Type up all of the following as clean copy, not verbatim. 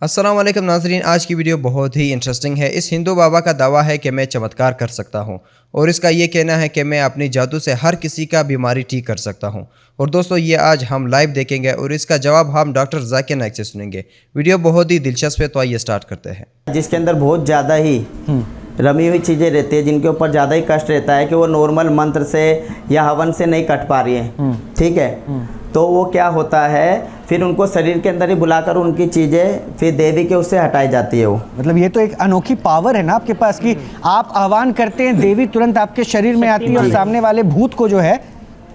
अस्सलाम वालेकुम नाज़रीन, आज की वीडियो बहुत ही इंटरेस्टिंग है। इस हिंदू बाबा का दावा है कि मैं चमत्कार कर सकता हूं और इसका ये कहना है कि मैं अपनी जादू से हर किसी का बीमारी ठीक कर सकता हूं। और दोस्तों, ये आज हम लाइव देखेंगे और इसका जवाब हम डॉक्टर जाकिर नाइक से सुनेंगे। वीडियो बहुत ही दिलचस्प है, तो आइए स्टार्ट करते हैं। जिसके अंदर बहुत ज़्यादा ही रमी हुई चीज़ें रहती है, जिनके ऊपर ज़्यादा ही कष्ट रहता है कि वो नॉर्मल मंत्र से या हवन से नहीं कट पा रही है, ठीक है, तो वो क्या होता है, फिर उनको शरीर के अंदर ही बुलाकर उनकी चीज़ें फिर देवी के उससे हटाई जाती है। वो मतलब ये तो एक अनोखी पावर है ना आपके पास कि आप आह्वान करते हैं, देवी तुरंत आपके शरीर में आती है और सामने वाले भूत को जो है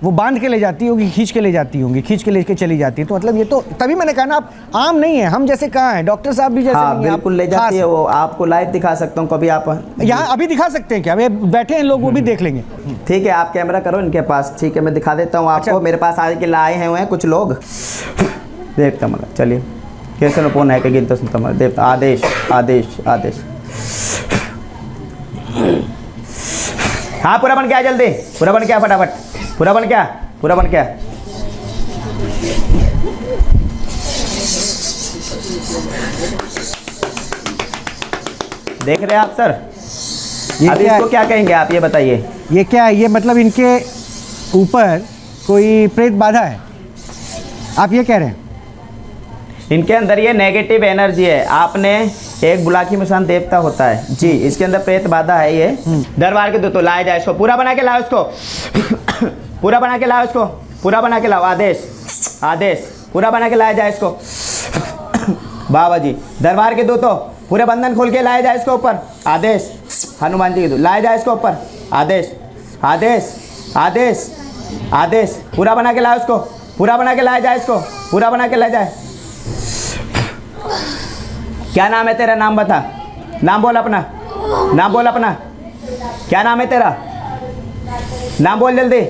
वो बांध के ले जाती होगी, खींच के ले जाती होंगी, खींच के लेके चली जाती है। तो मतलब ये तो तभी मैंने कहा ना, आप आम नहीं है, हम जैसे कहाँ हैं, डॉक्टर साहब भी जैसे नहीं है, बिल्कुल ले जाती है। वो आपको लाइव दिखा सकता हूँ, कभी आप यहाँ अभी दिखा सकते हैं क्या? वे बैठे हैं लोग, वो भी देख लेंगे। ठीक है, आप कैमरा करो इनके पास, ठीक है, मैं दिखा देता हूँ आपको। मेरे पास आए के आए हैं कुछ लोग, देखता मतलब, चलिए कैसे नो कौन है कि गिनता सुनता मतलब देवता। आदेश आदेश आदेश। हाँ, पूरा बन क्या, जल्दी पूरा बन क्या, फटाफट पूरा बन क्या, पूरा बन क्या। देख रहे हैं आप सर? अभी इसको क्या कहेंगे आप, ये बताइए। ये क्या है? ये मतलब इनके ऊपर कोई प्रेत बाधा है, आप ये कह रहे हैं? इनके अंदर ये नेगेटिव एनर्जी है। आपने एक बुलाकी मुसान देवता होता है जी, इसके अंदर प्रेत बाधा है। ये दरबार के दो तो लाया जाए इसको, पूरा बना के लाओ इसको, पूरा बना के लाओ इसको, पूरा बना के लाओ। आदेश आदेश, पूरा बना के लाया जाए इसको। बाबा जी, दरबार के दो तो पूरे बंधन खोल के लाया जाए इसको ऊपर। आदेश हनुमान जी के दो, लाया जाए इसको ऊपर। आदेश आदेश आदेश आदेश, पूरा बना के लाओ इसको, पूरा बना के लाया जाए इसको, पूरा बना के लाया जाए। क्या नाम है तेरा? नाम बता, नाम बोल अपना, नाम बोल अपना, क्या नाम है तेरा? नाम बोल जल्दी,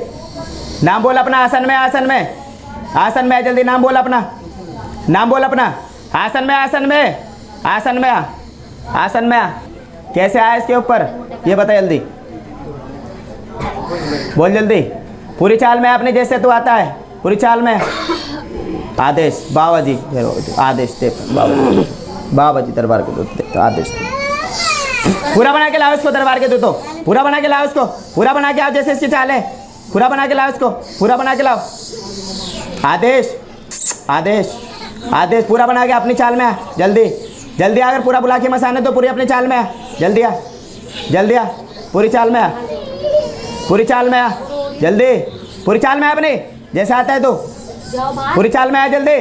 नाम बोल अपना। आसन में, आसन में, आसन में, जल्दी नाम बोल अपना, नाम बोल अपना। आसन में, आसन में, आसन में आ, आसन में आ। कैसे आया इसके ऊपर ये बता जल्दी, बोल जल्दी। पूरी चाल में अपने जैसे तू आता है, पूरी चाल में। आदेश बाबा जी, आदेश दे बाबा, बाबा जी दरबार के दूत, आदेश पूरा बना के लाओ इसको, दरबार के दूत तो पूरा बना के लाओ इसको, पूरा बना के आओ जैसे इसकी चाल है, पूरा बना के लाओ इसको, पूरा बना के लाओ। आदेश आदेश आदेश, पूरा बना के अपनी चाल में आ, जल्दी जल्दी। अगर पूरा बुला के मसाने तो पूरी अपनी चाल में आ, जल्दी आ, जल्दी आ, पूरी चाल में आ, पूरी चाल में आ, जल्दी पूरी चाल में आ अपनी जैसे आता है तू, पूरी चाल में आ जल्दी,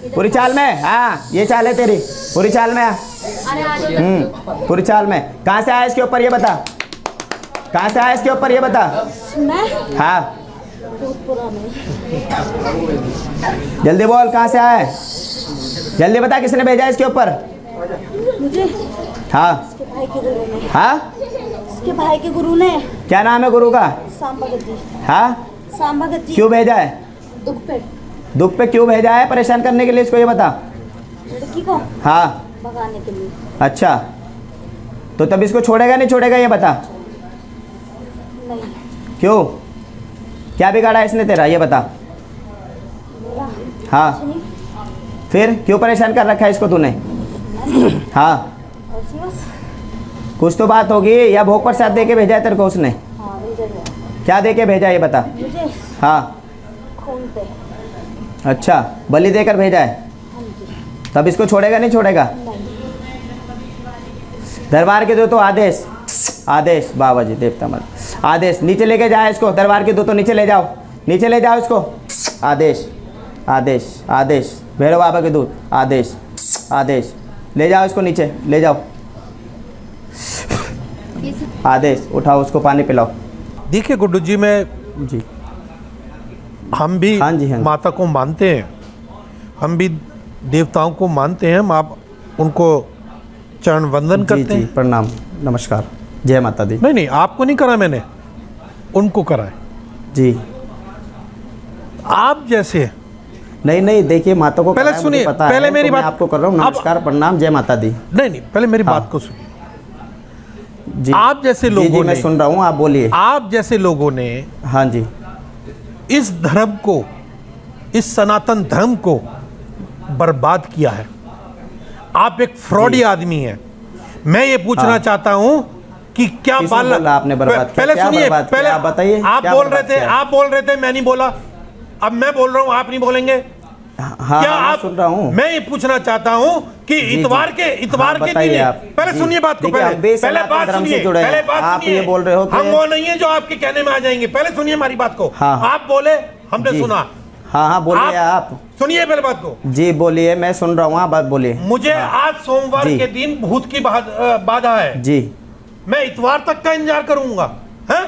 पूरी चाल में। हाँ, ये चाल है तेरी, पूरी चाल में आ। पूरी चाल में। कहाँ से आया इसके ऊपर ये बता, कहाँ से आया इसके ऊपर ये बता। मैं? हाँ, जल्दी बोल, कहाँ से आया है, जल्दी बता, किसने भेजा इसके ऊपर? मुझे। हाँ, इसके भाई के गुरु ने। हाँ, इसके भाई के गुरु ने। क्या नाम है गुरु का? सांबा गद्दी। हाँ, सांबा गद्दी। क्यों भेजा है? दुख पे। दुख पे क्यों भेजा है? परेशान करने के लिए इसको ये बता। लड़की को हाँ, भगाने के लिए। अच्छा, तो तब इसको छोड़ेगा नहीं छोड़ेगा ये बता। नहीं। क्यों, क्या बिगाड़ा इसने तेरा ये बता। हाँ, फिर क्यों परेशान कर रखा है इसको तूने? हाँ, कुछ तो बात होगी, या भोग प्रसाद दे के भेजा है तेरे को उसने? हाँ, भेजा है। क्या दे के भेजा ये बता। मुझे हाँ, खून पे। अच्छा, बलि देकर भेजा है, हाँ जी। तब इसको छोड़ेगा नहीं छोड़ेगा? नहीं। दरबार के दो तो आदेश आदेश, बाबा जी देवता मत, आदेश नीचे लेके जाए इसको, दरबार के दो तो नीचे ले जाओ, नीचे ले जाओ इसको। आदेश आदेश आदेश, भैरव बाबा के दूत, आदेश आदेश, ले जाओ इसको नीचे ले जाओ। आदेश, उठाओ उसको, पानी पिलाओ। देखिए गुड्डू जी, मैं जी, हम भी हाँ जी, हाँ। माता को मानते हैं, हम भी देवताओं को मानते हैं, हम आप उनको चरण वंदन करते हैं। प्रणाम, नमस्कार, जय माता दी। नहीं, आपको नहीं करा मैंने, उनको करा है जी। आप जैसे नहीं, देखिए माता को पहले सुनिए, पहले मेरी बात आपको कर रहा हूँ। नमस्कार, प्रणाम, जय माता दी। नहीं, पहले मेरी हाँ। बात को सुनिए। जी, आप जैसे लोगों जी, ने, मैं सुन रहा हूँ, आप बोलिए। आप जैसे लोगों ने हाँ जी, इस धर्म को, इस सनातन धर्म को बर्बाद किया है। आप एक फ्रॉडी आदमी हैं। मैं ये पूछना चाहता हूं कि क्या किसने बोला आपने बर्बाद किया? पहले क्या सुनिए, बर्बाद किया? पहले आप बताइए, आप क्या बोल बर्बाद रहे थे, किया? आप बोल रहे थे, मैं नहीं बोला। अब मैं बोल रहा हूं, आप नहीं बोलेंगे। हाँ, क्या मैं आप सुन रहा हूँ। मैं ये पूछना चाहता हूं कि जी, इतवार जी। के बताइए दिन आप। पहले जी। सुनिए बात को, देखिए, हम पहले बेसनातन बात धर्म से सुनिए, जुड़े हैं। पहले बात आप सुनिए। ये बोल रहे हो कि- हम वो नहीं है जो आपके कहने में आ जाएंगे। पहले सुनिए हमारी बात को। हाँ। आप बोले, हमने जी। सुना। हाँ बोलिए आप। सुनिए पहले बात को। जी बोलिए, मैं सुन रहा हूँ, आप बात बोलिए। मुझे आज सोमवार जी। के दिन भूत की बाधा है। जी मैं इतवार तक का इंतजार करूंगा। हैं?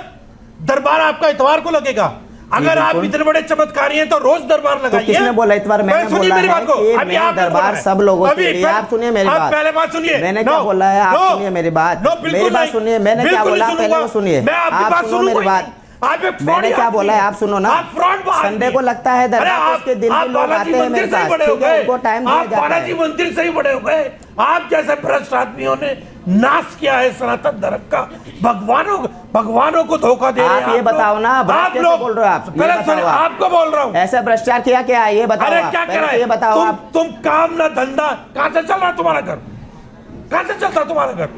दरबार आपका इतवार को लगेगा। अगर आप बिल्कुल। इतने बड़े चमत्कारी हैं तो रोज दरबार लगाइए। किसने बोला इतवार? मैंने सुनिए बोला मेरी है बात को। कि अभी मैं आपने दरबार बोला है। सब लोगों के अभी लिए। आप सुनिए मेरी आप बात। पहले बात सुनिए। मैंने नो, क्या बोला है? आप नो, सुनिए मेरी बात। नो, बिल्कुल मेरी बात नहीं। सुनिए। मैंने क्या बिल्कुल बोला नहीं पहले वो सुनूंगा। सुनिए। मैं आपकी आप बात सुनो सुनूंगा मेरी ही बात। नहीं। आप एक मैंने fraud क्या आदमी बोला है? हैं। आप सुनो ना। आप fraud आदमी संडे हैं। को लगता है दरबार, अरे तो उसके दिन आप भी लोग बालाजी आते हैं मंदिर मेरे से ही पास, बड़े हो ठीक है? गए। उनको टाइम दिया आप जाता बालाजी है। मंदिर से ही बड़े हो गए। आप जैसे भ्रष्ट आदमियों ने नाश किया है सनातन धर्म का। भगवानों को धोखा दे रहे हैं आप ये लोग। बताओ ना, आप भ्रष्ट कैसे लोग बोल रहे हो आप? ये पहले बताओ सुनिए, आप। आपको बोल रहा हूँ। ऐसा भ्रष्टाचार किया क्या है? ये बताओ अरे आप। क्या पहले करा तो है? ये बताओ आप। तुम काम ना धंधा, कहां से चल रहा है तुम्हारा घर? कहां से चलता है तुम्हारा घर?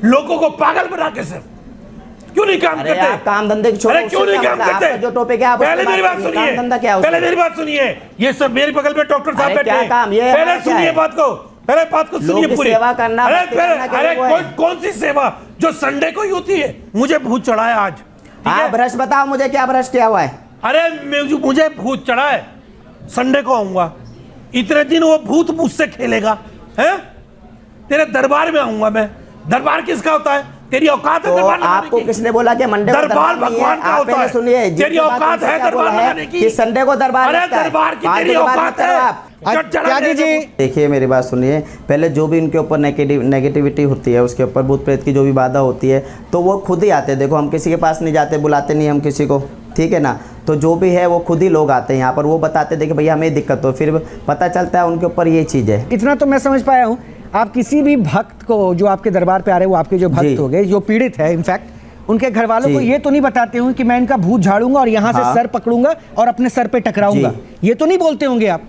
लोगों को पागल बना के सिर्फ क्यों नहीं काम अरे करते? आप काम धंधे की छोड़ो, अरे क्यों उससे नहीं क्या काम मतलब? करते? आपका जो टॉपिक है आप उस पे पहले मेरी बात बात करिए। सुनिए। काम धंधा क्या है पहले उसमें? मेरी बात सुनिए। ये सब मेरे बगल में डॉक्टर साहब अरे बैठे क्या हैं। काम? ये पहले हमारा क्या सुनिए है? बात को। पहले बात को लोगों सुनिए की पूरी। सेवा करना, अरे भक्ति करना क्या अरे वो है? कौन सी सेवा जो संडे को ही होती है? मुझे भूत चढ़ा है आज। ठीक हाँ है? भ्रष्ट बताओ मुझे, क्या भ्रष्ट किया हुआ है? अरे मुझे भूत चढ़ा है। संडे को आऊंगा। इतने दिन वो भूत मुझसे खेलेगा। हैं? तेरे दरबार में आऊंगा मैं। दरबार किसका होता है? तेरी औकात है तो दरबार लगाने आपको की? किसने बोला कि मंडे को दरबार नहीं है? भगवान का आप होता पहले है। सुनिए, तेरी जिसकी बात औकात उनसे है क्या बोला दरबार है लगाने की? कि संडे को दरबार अरे लगता है। दरबार की फालतू तेरी की बात मत औकात करो है। आप। जब चला त्यागी जाएगा जी, वो। देखिए मेरी बात सुनिए। पहले जो भी उनके ऊपर नेगेटिविटी होती है, उसके ऊपर भूत प्रेत की जो भी बाधा होती है, तो वो खुद ही आते हैं। देखो हम किसी के पास नहीं जाते, बुलाते नहीं हम किसी को, ठीक है ना? तो जो भी है वो खुद ही लोग आते हैं यहाँ पर, वो बताते देखिए भैया हमें दिक्कत हो, फिर पता चलता है उनके ऊपर ये चीज़ है। इतना तो मैं समझ पाया हूँ। आप किसी भी भक्त को जो आपके दरबार पे आ रहे हैं, वो आपके जो जी। भक्त हो गए, जो पीड़ित है, इनफैक्ट उनके घर वालों को जी। ये तो नहीं बताते होंगे कि मैं इनका भूत झाड़ूंगा और यहाँ से हाँ। सर पकड़ूंगा और अपने सर पे टकराऊंगा। जी। ये तो नहीं बोलते होंगे आप?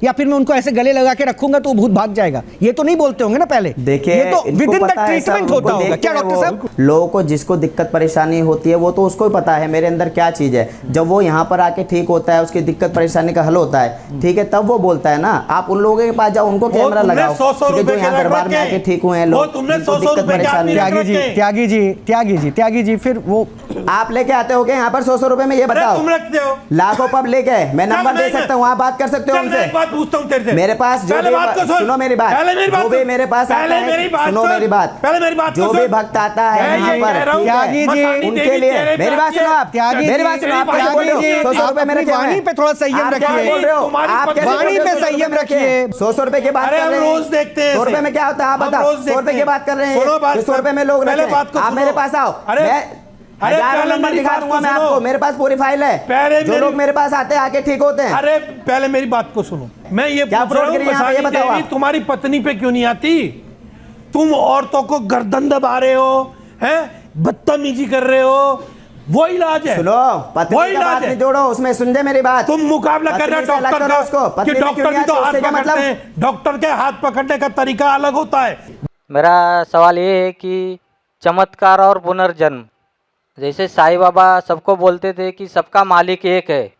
या फिर मैं उनको ऐसे गले लगा के रखूंगा तो वो भूत भाग जाएगा, ये तो नहीं बोलते होंगे ना पहले? देखिए ये तो इनको विद इन द पता है सब, ट्रीटमेंट होता उनको होगा देखते क्या हैं डॉक्टर वो। साहब? लोगों को जिसको दिक्कत परेशानी होती है वो तो उसको ही पता है मेरे अंदर क्या चीज़ है। जब वो यहाँ पर आके ठीक होता है, उसकी दिक्कत परेशानी का हल होता है, ठीक है, तब वो बोलता है ना। आप उन लोगों के पास जाओ, उनको कैमरा लगाओ, 100 ठीक है, जो रुपए यहाँ के दरबार में रख आके के। ठीक हुए हैं वो लोग, तुमने जिनको 100 दिक्कत रुपए के परेशानी आदमी है। त्यागी जी, फिर वो आप लेके आते हो क्या यहाँ पर 100 रुपए में? ये अरे बताओ। तुम रखते हो। लाखों पब्लिक है, मैं चल, नंबर दे मैं- सकता हूँ, आप बात कर सकते हो चल, मैं उनसे। एक बात पूछता हूँ तेरे से। मेरे पास जो पहले भी बात को सुन। सुनो मेरी बात, पहले मेरी बात जो भी सुन। मेरे पास आता पहले है, मेरी बात सुनो सुन। मेरी बात, पहले मेरी बात जो तो भी सुन। भक्त आता है मैं यहाँ ये पर, कह रहा हूँ, ठीक है, त्यागी जी, मसानी उनके देवी लिए तेरे मेरी पे बात सुनो आप, त्यागी मेरी जी, बात सुनो, आप त्यागी कैसे बोल रहे हो? जी, 100 रुपए आप मैंने अपनी क्या वाणी पे थोड़ा संयम आप कैसे रखिए। बोल रहे हो? तुम्हारी आप कैसे वाणी बोल रहे पे हो? संयम रखिए। 100 रुपए की बात अरे कर हम रहे रोज देखते हैं 100 रुपए ऐसे। में क्या होता है आप हम बताओ? रोज 100 रुपए देखते की हैं। बात कर रहे सुनो बात हैं, 100 कर। रुपए में लोग पहले रखे बात को हैं। आप सुनो। मेरे पास आओ, अरे- मैं अरे हजारों पहले नंबर मेरी दिखा बात दूंगा तो मैं सुनो। आपको, मेरे पास पूरी फाइल है। पहले जो मेरी- लोग मेरे पास आते हैं आके ठीक होते हैं। अरे पहले मेरी बात को सुनो। मैं ये क्या पूछ रहा फ्रॉड हूँ, करी यहाँ पे, ये मसानी बताओ देवी आप। तुम्हारी पत्नी पे क्यों नहीं आती? तुम औरतों को गर्दन दबा रहे हो, हैं? बदतमीजी कर रहे हो, वो इलाज है। सुनो, वो पत्नी का इलाज बात है। नहीं जोड़ो उसमें, सुन दे मेरी बात। तुम मुकाबला कर रहे हो पत्नी से अलग डॉक्टर करो उसको, का पत्नी कि में डॉक्टर क्यों भी नहीं तो आती, हाथ उससे क्या पकड़ते मतलब? हैं। डॉक्टर के हाथ पकड़ने का तरीका अलग होता है। मेरा सवाल ये है कि चमत्कार और पुनर्जन्म, जैसे साईं बाबा सबको बोलते थे कि सबका मालिक एक है,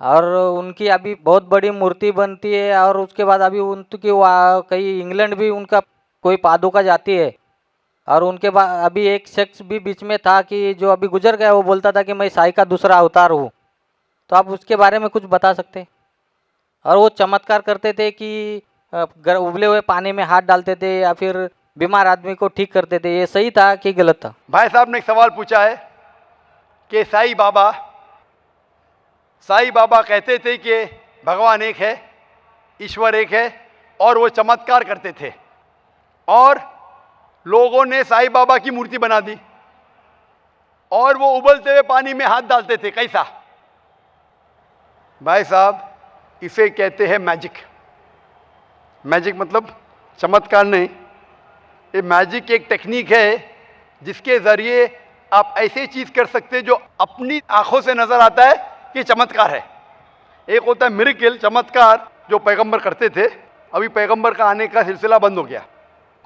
और उनकी अभी बहुत बड़ी मूर्ति बनती है, और उसके बाद अभी उनकी कहीं इंग्लैंड भी उनका कोई पादुका जाती है, और उनके बाद अभी एक शख्स भी बीच में था कि जो अभी गुजर गया, वो बोलता था कि मैं साईं का दूसरा अवतार हूँ। तो आप उसके बारे में कुछ बता सकते हैं? और वो चमत्कार करते थे कि उबले हुए पानी में हाथ डालते थे या फिर बीमार आदमी को ठीक करते थे, ये सही था कि गलत था? भाई साहब ने एक सवाल पूछा है कि साईं बाबा कहते थे कि भगवान एक है, ईश्वर एक है, और वो चमत्कार करते थे, और लोगों ने साईं बाबा की मूर्ति बना दी, और वो उबलते हुए पानी में हाथ डालते थे। कैसा? भाई साहब, इसे कहते हैं मैजिक। मैजिक मतलब चमत्कार नहीं, ये मैजिक एक टेक्निक है जिसके ज़रिए आप ऐसी चीज़ कर सकते हैं जो अपनी आंखों से नज़र आता है कि चमत्कार है। एक होता है मिरेकल, चमत्कार जो पैगंबर करते थे, अभी पैगंबर का आने का सिलसिला बंद हो गया।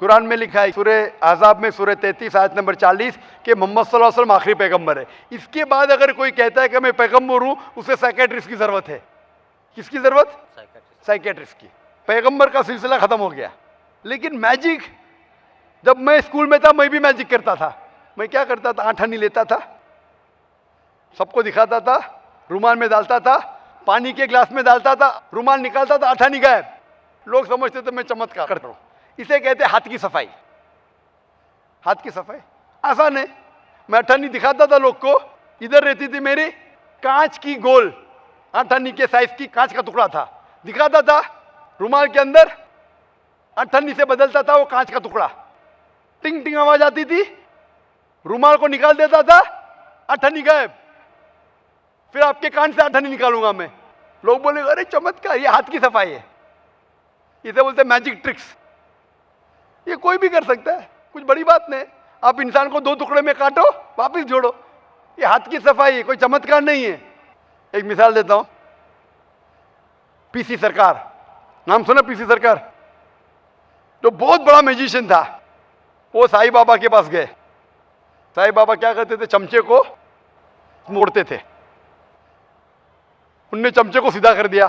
कुरान में लिखा है सूरह आज़ाब में सूरह 33 आयत नंबर 40 कि मोहम्मद सल्लल्लाहु अलैहि वसल्लम आखिरी पैगंबर है। इसके बाद अगर कोई कहता है कि मैं पैगंबर हूँ, उसे साइकेट्रिस्ट की ज़रूरत है। किसकी ज़रूरत? साइकेट्रिस्ट की। पैगंबर का सिलसिला ख़त्म हो गया। लेकिन मैजिक, जब मैं स्कूल में था मैं भी मैजिक करता था। मैं क्या करता था? आठानी लेता था, सबको दिखाता था, रुमाल में डालता था, पानी के ग्लास में डालता था, रुमाल निकालता था, आठानी गायब। लोग समझते थे मैं चमत्कार करता हूँ। इसे कहते हैं हाथ की सफाई। हाथ की सफाई आसान है। मैं अठानी दिखाता था लोग को, इधर रहती थी मेरी कांच की गोल अठानी के साइज की कांच का टुकड़ा था, दिखाता था, रुमाल के अंदर अठानी से बदलता था वो कांच का टुकड़ा, टिंग टिंग आवाज आती थी, रुमाल को निकाल देता था, अठानी गायब। फिर आपके कान से अठानी निकालूंगा मैं। लोग बोले अरे चमत्कार, ये हाथ की सफाई है, इसे बोलते हैं मैजिक ट्रिक्स। ये कोई भी कर सकता है, कुछ बड़ी बात नहीं। आप इंसान को 2 टुकड़े में काटो, वापस जोड़ो, ये हाथ की सफाई है, कोई चमत्कार नहीं है। एक मिसाल देता हूं, पीसी सरकार, नाम सुना? पीसी सरकार जो बहुत बड़ा मैजिशियन था, वो साईं बाबा के पास गए। साईं बाबा क्या करते थे? चमचे को मोड़ते थे। उनने चमचे को सीधा कर दिया।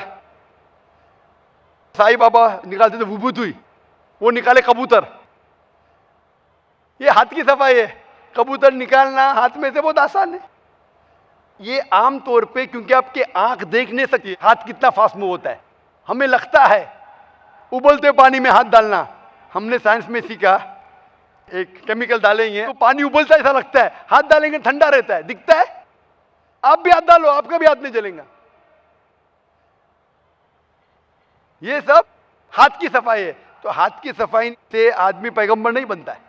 साईं बाबा निकालते थे विभूति, वो निकाले कबूतर। ये हाथ की सफाई है। कबूतर निकालना हाथ में से बहुत आसान है। ये आम तौर पे, क्योंकि आपके आंख देख नहीं सकती हाथ कितना फास्ट मूव होता है, हमें लगता है उबलते पानी में हाथ डालना। हमने साइंस में सीखा, एक केमिकल डालेंगे तो पानी उबलता ऐसा लगता है, हाथ डालेंगे ठंडा रहता है, दिखता है। आप भी हाथ डालो, आपका भी हाथ नहीं जलेगा। ये सब हाथ की सफाई है। तो हाथ की सफाई से आदमी पैगंबर नहीं बनता है।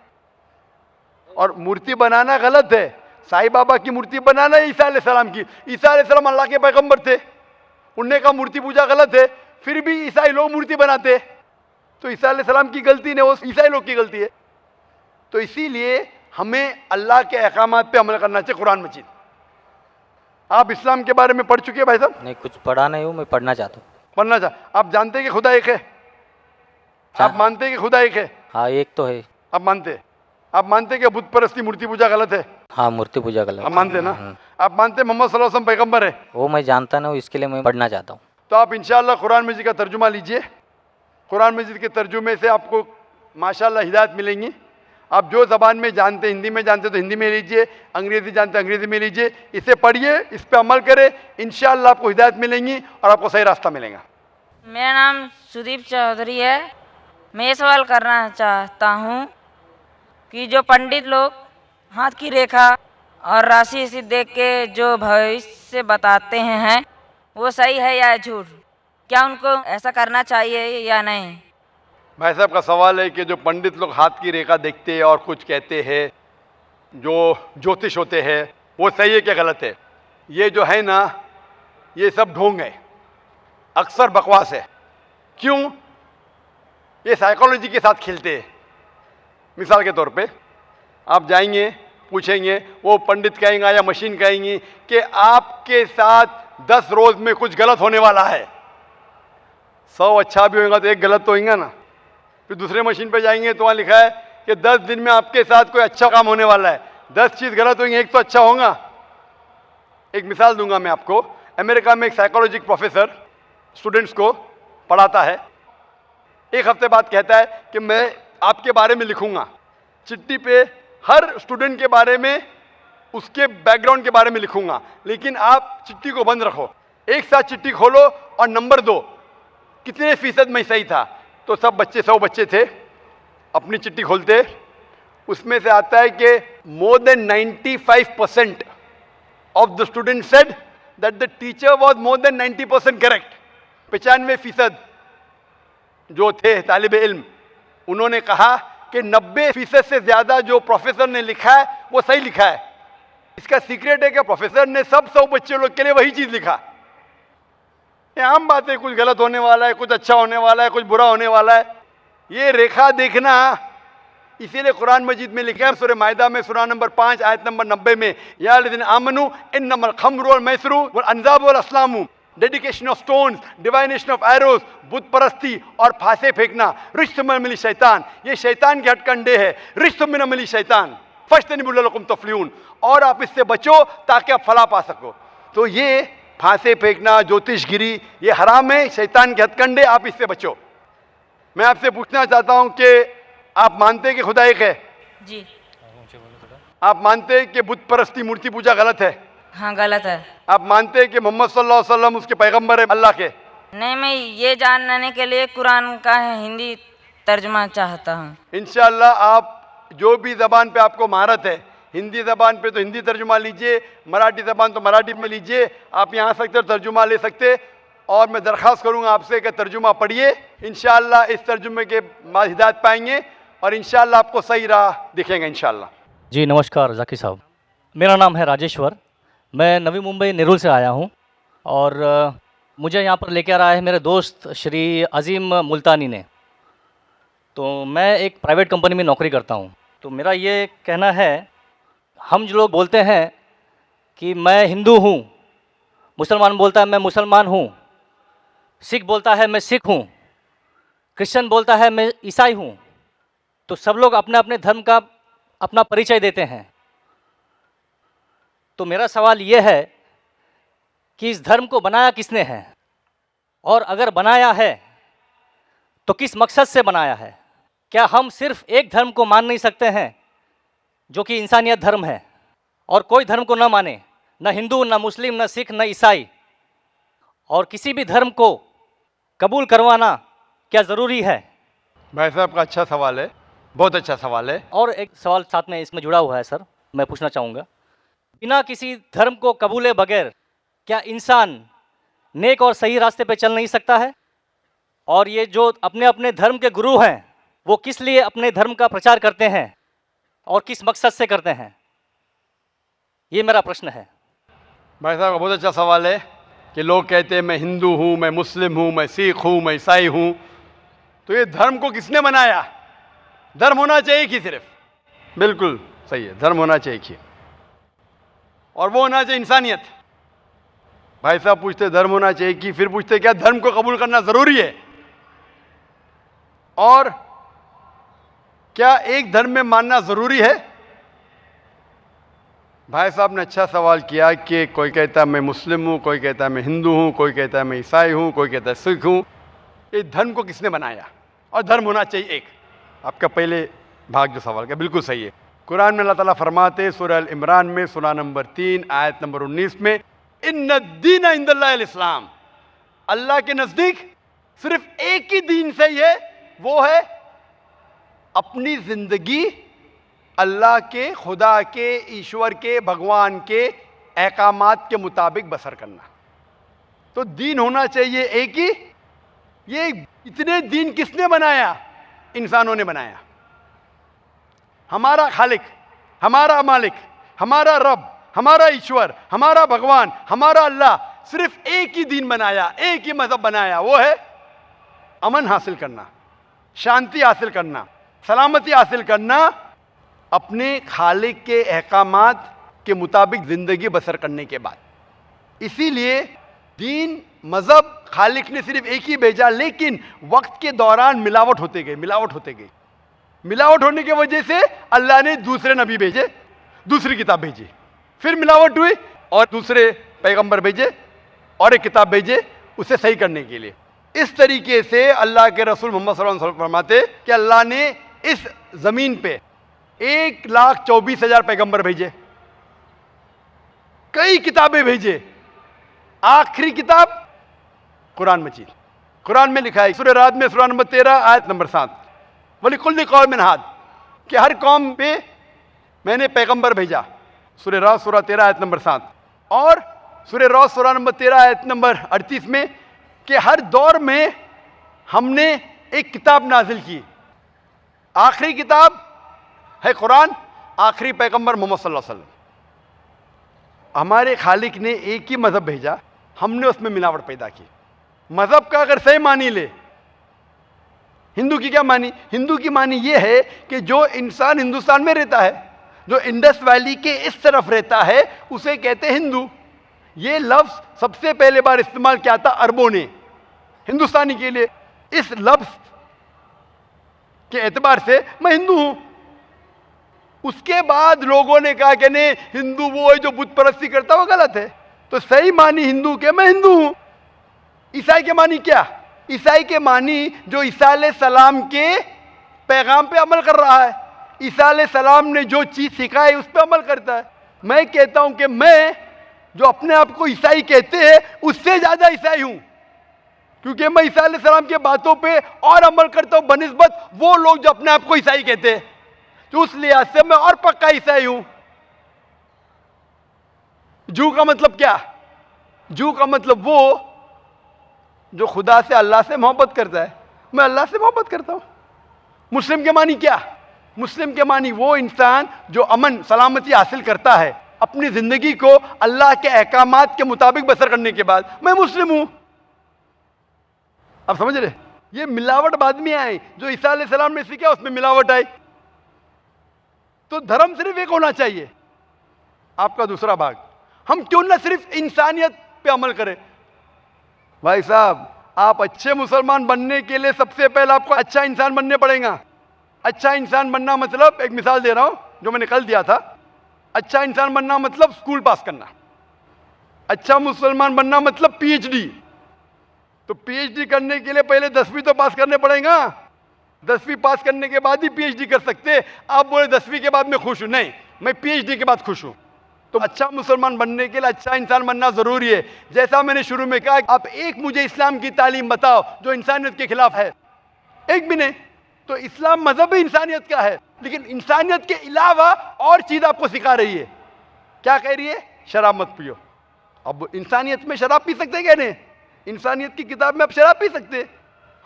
और मूर्ति बनाना गलत है। साईं बाबा की मूर्ति बनाना है ईसा अलैहिस्सलाम की। ईसा अलैहिस्सलाम अल्लाह के पैगंबर थे, उनने कहा मूर्ति पूजा गलत है, फिर भी ईसाई लोग मूर्ति बनाते। तो ईसा अलैहिस्सलाम की गलती नहीं, वो ईसाई लोग की गलती है। तो इसीलिए हमें अल्लाह के अहकामात पे अमल करना चाहिए। कुरान मजीद, आप इस्लाम के बारे में पढ़ चुके हैं भाई साहब? नहीं, कुछ पढ़ा नहीं हूँ, मैं पढ़ना चाहता हूँ। पढ़ना चाह। आप जानते हैं कि खुदा एक है? आप मानते हैं कि खुदा एक है? हाँ, एक तो है। आप मानते हैं? आप मानते हैं कि बुत परस्ती मूर्ति पूजा गलत है? हाँ, मूर्ति पूजा गलत। आप मानते हैं ना? आप मानते हैं मोहम्मद सल्लल्लाहु अलैहि वसल्लम पैगंबर है? वो मैं जानता नहीं हूँ, इसके लिए मैं पढ़ना चाहता हूँ। तो आप इंशाअल्लाह कुरान मजीद का तर्जुमा लीजिए। कुरान मजीद के तर्जुमे से आपको माशाअल्लाह हिदायत मिलेंगी। आप जो ज़बान में जानते, हिंदी में जानते तो हिंदी में लीजिए, अंग्रेज़ी जानते अंग्रेज़ी में लीजिए। इसे पढ़िए, इस पे अमल करें, इंशाअल्लाह आपको हिदायत मिलेंगी और आपको सही रास्ता मिलेगा। मेरा नाम सुदीप चौधरी है। मैं ये सवाल करना चाहता हूँ कि जो पंडित लोग हाथ की रेखा और राशि से देख के जो भविष्य बताते हैं वो सही है या झूठ? क्या उनको ऐसा करना चाहिए या नहीं? भाई साहब का सवाल है कि जो पंडित लोग हाथ की रेखा देखते हैं और कुछ कहते हैं, जो ज्योतिष होते हैं, वो सही है क्या गलत है? ये जो है ना, ये सब ढोंग है, अक्सर बकवास है। क्यों? ये साइकोलॉजी के साथ खेलते हैं। मिसाल के तौर पे आप जाएंगे, पूछेंगे, वो पंडित कहेंगे या मशीन कहेंगी कि आपके साथ 10 रोज में कुछ गलत होने वाला है। 100 अच्छा भी होगा तो एक गलत तो होगा ना। फिर दूसरे मशीन पे जाएंगे तो वहाँ लिखा है कि 10 दिन में आपके साथ कोई अच्छा काम होने वाला है। 10 चीज़ गलत होंगी, एक तो अच्छा होगा। एक मिसाल दूंगा मैं आपको। अमेरिका में एक साइकोलॉजी प्रोफेसर स्टूडेंट्स को पढ़ाता है। एक हफ्ते बाद कहता है कि मैं आपके बारे में लिखूंगा चिट्ठी पे, हर स्टूडेंट के बारे में, उसके बैकग्राउंड के बारे में लिखूंगा, लेकिन आप चिट्ठी को बंद रखो। एक साथ चिट्ठी खोलो और नंबर दो, कितने फीसद में सही था। तो सब बच्चे, 100 बच्चे थे, अपनी चिट्ठी खोलते, उसमें से आता है कि more than 95% of the student said that the teacher was more than 90% correct. 95% जो थे तालिब इल्म, उन्होंने कहा कि 90% से ज्यादा जो प्रोफेसर ने लिखा है वो सही लिखा है। इसका सीक्रेट है कि प्रोफेसर ने सब 100 बच्चे लोग के लिए वही चीज लिखा। ये आम बात है, कुछ गलत होने वाला है, कुछ अच्छा होने वाला है, कुछ बुरा होने वाला है। ये रेखा देखना, इसीलिए कुरान मजीद में लिखा है सूरह माइदा में सूरह नंबर 5 आयत नंबर 90 में, या लज़ीना आमनू इन्नमल खम्रु वल मैसरू वल अंज़ाबु वल अस्लामु dedication of stones, divination of arrows, बुत परस्ती और फांसे फेंकना, रिश्त में मिली शैतान, ये शैतान के हटकंडे है। रिश्त में मिली शैतान फज्तनिबुल्लकुम तफ्लिहून, और आप इससे बचो ताकि आप फला पा सको। तो ये फांसे फेंकना, ज्योतिषगिरी, ये हराम है, शैतान के हथकंडे, आप इससे बचो। मैं आपसे पूछना चाहता हूं कि आप मानते हैं कि खुदा एक है? जी आप मानते हैं कि बुत परस्ती, मूर्ति पूजा गलत है? हाँ गलत है। आप मानते हैं कि मोहम्मद सल्लल्लाहु अलैहि वसल्लम उसके पैगंबर है अल्लाह के? नहीं, मैं ये जानने के लिए कुरान का हिंदी तर्जुमा चाहता हूँ। इंशाअल्लाह आप जो भी ज़बान पे आपको महारत है, हिंदी ज़बान पे तो हिंदी तर्जुमा लीजिए, मराठी ज़बान तो मराठी में लीजिए, आप यहाँ सकते तर्जुमा ले सकते। और मैं दरख्वास्त करूँगा आपसे कि तर्जुमा पढ़िए, इंशाअल्लाह इस तर्जुमे के बाद हिदायत पाएंगे और इंशाअल्लाह आपको सही राह दिखेंगे इंशाअल्लाह। जी नमस्कार जाकिर साहब, मेरा नाम है राजेश्वर, मैं नवी मुंबई नेरुल से आया हूँ और मुझे यहाँ पर लेकर आया है मेरे दोस्त श्री अजीम मुल्तानी ने। तो मैं एक प्राइवेट कंपनी में नौकरी करता हूँ। तो मेरा ये कहना है, हम जो लोग बोलते हैं कि मैं हिंदू हूँ, मुसलमान बोलता है मैं मुसलमान हूँ, सिख बोलता है मैं सिख हूँ, क्रिश्चियन बोलता है मैं ईसाई हूँ, तो सब लोग अपने अपने धर्म का अपना परिचय देते हैं। तो मेरा सवाल ये है कि इस धर्म को बनाया किसने है, और अगर बनाया है तो किस मकसद से बनाया है? क्या हम सिर्फ एक धर्म को मान नहीं सकते हैं जो कि इंसानियत धर्म है, और कोई धर्म को न माने, न हिंदू, न मुस्लिम, न सिख, न ईसाई, और किसी भी धर्म को कबूल करवाना क्या ज़रूरी है? भाई साहब का अच्छा सवाल है, बहुत अच्छा सवाल है। और एक सवाल साथ में इसमें जुड़ा हुआ है सर, मैं पूछना चाहूँगा, बिना किसी धर्म को कबूले बगैर क्या इंसान नेक और सही रास्ते पे चल नहीं सकता है? और ये जो अपने अपने धर्म के गुरु हैं, वो किस लिए अपने धर्म का प्रचार करते हैं और किस मकसद से करते हैं? ये मेरा प्रश्न है। भाई साहब का बहुत अच्छा सवाल है कि लोग कहते हैं मैं हिंदू हूँ, मैं मुस्लिम हूँ, मैं सिख हूँ, मैं ईसाई हूँ। तो ये धर्म को किसने बनाया? धर्म होना चाहिए कि सिर्फ, बिल्कुल सही है, धर्म होना चाहिए कि, और वो होना चाहिए इंसानियत। भाई साहब पूछते धर्म होना चाहिए कि, फिर पूछते क्या धर्म को कबूल करना ज़रूरी है? और क्या एक धर्म में मानना ज़रूरी है? भाई साहब ने अच्छा सवाल किया कि कोई कहता है मैं मुस्लिम हूँ, कोई कहता है मैं हिंदू हूँ, कोई कहता है मैं ईसाई हूँ, कोई कहता है सिख हूँ। ये धर्म को किसने बनाया? और धर्म होना चाहिए एक। आपका पहले भाग जो सवाल का बिल्कुल सही है। कुरान में अल्लाह ताला फरमाते सूरह अल इमरान में सूरह नंबर 3 आयत नंबर 19 में, इन्ना दीन इंदल्लाहिल इस्लाम, अल्लाह के नज़दीक सिर्फ एक ही दीन सही है, वो है अपनी ज़िंदगी अल्लाह के, खुदा के, ईश्वर के, भगवान के अहकामात के मुताबिक बसर करना। तो दीन होना चाहिए एक ही। ये इतने दीन किसने बनाया? इंसानों ने बनाया। हमारा खालिक, हमारा मालिक, हमारा रब, हमारा ईश्वर, हमारा भगवान, हमारा अल्लाह सिर्फ एक ही दीन बनाया, एक ही मजहब बनाया, वो है अमन हासिल करना, शांति हासिल करना, सलामती हासिल करना, अपने खालिक के अहकामात के मुताबिक ज़िंदगी बसर करने के बाद। इसीलिए दीन, मज़हब खालिक ने सिर्फ एक ही भेजा, लेकिन वक्त के दौरान मिलावट होते गई, मिलावट होते गई। मिलावट होने की वजह से अल्लाह ने दूसरे नबी भेजे, दूसरी किताब भेजी, फिर मिलावट हुई और दूसरे पैगंबर भेजे और एक किताब भेजे उसे सही करने के लिए। इस तरीके से अल्लाह के रसूल मोहम्मद सल्लल्लाहु अलैहि वसल्लम फरमाते कि अल्लाह ने इस ज़मीन पे 1,24,000 पैगंबर भेजे, कई किताबें भेजे, आखिरी किताब कुरान मजीद। कुरान में लिखा है सूरह राद में सूरह नंबर 13 आयत नंबर 7, वलिकुल्लि कौमिन हाद, कि हर कौम पे मैंने पैगंबर भेजा। सूरह राद सूरह 13 आयत नंबर 7 और सूरह राद सूरह नंबर 13 आयत नंबर 38 में कि हर दौर में हमने एक किताब नाजिल की, आखिरी किताब है कुरान, आखिरी पैगंबर मोहम्मद सल्लल्लाहु अलैहि वसल्लम। हमारे खालिक ने एक ही मज़हब भेजा, हमने उसमें मिलावट पैदा की। मज़हब का अगर सही मानी ले, हिंदू की क्या मानी? हिंदू की मानी ये है कि जो इंसान हिंदुस्तान में रहता है, जो इंडस वैली के इस तरफ रहता है, उसे कहते हैं हिंदू। ये लफ्ज सबसे पहले बार इस्तेमाल किया था अरबों ने हिंदुस्तानी के लिए। इस लफ्ज के एतबार से मैं हिंदू हूं। उसके बाद लोगों ने कहा कि नहीं, हिंदू वो है जो बुत परस्ती करता, वो गलत है। तो सही मानी हिंदू के मैं हिंदू हूं। ईसाई के मानी क्या? ईसाई के मानी जो ईसा अलैहिस्सलाम के पैगाम पे अमल कर रहा है, ईसा अलैहिस्सलाम ने जो चीज सिखाई उस पर अमल करता है। मैं कहता हूं कि मैं जो अपने आप को ईसाई कहते हैं उससे ज्यादा ईसाई हूं, क्योंकि मैं ईसा अलैहिस्सलाम के बातों पे और अमल करता हूं बनिस्बत वो लोग जो अपने आप को ईसाई कहते हैं। तो उस लिहाज से मैं और पक्का ईसाई हूं। जू का मतलब क्या? जू का मतलब वो जो खुदा से, अल्लाह से मोहब्बत करता है। मैं अल्लाह से मोहब्बत करता हूं। मुस्लिम के मानी क्या? मुस्लिम के मानी वो इंसान जो अमन सलामती हासिल करता है अपनी जिंदगी को अल्लाह के अहकामात के मुताबिक बसर करने के बाद। मैं मुस्लिम हूं। आप समझ रहे? ये मिलावट बाद में आई, जो ईसा अलैहिस्सलाम ने सीखा उसमें मिलावट आई। तो धर्म सिर्फ एक होना चाहिए। आपका दूसरा भाग, हम क्यों ना सिर्फ इंसानियत पे अमल करें? भाई साहब, आप अच्छे मुसलमान बनने के लिए सबसे पहले आपको अच्छा इंसान बनने पड़ेगा। अच्छा इंसान बनना मतलब, एक मिसाल दे रहा हूं जो मैंने कल दिया था। अच्छा इंसान बनना मतलब स्कूल पास करना। अच्छा मुसलमान बनना मतलब पीएचडी। तो पीएचडी करने के लिए पहले 10वीं तो पास करने पड़ेगा। 10वीं पास करने के बाद ही पीएचडी कर सकते। आप बोले 10वीं के बाद मैं खुश हूं, नहीं, मैं पीएचडी के बाद खुश हूं। तो अच्छा मुसलमान बनने के लिए अच्छा इंसान बनना जरूरी है। जैसा मैंने शुरू में कहा, आप एक मुझे इस्लाम की तालीम बताओ जो इंसानियत के खिलाफ है, एक भी नहीं। तो इस्लाम मजहब ही इंसानियत का है, लेकिन इंसानियत के अलावा और चीज आपको सिखा रही है। क्या कह रही है? शराब मत पियो। अब इंसानियत में शराब पी सकते क्या? नहीं, इंसानियत की किताब में आप शराब पी सकते।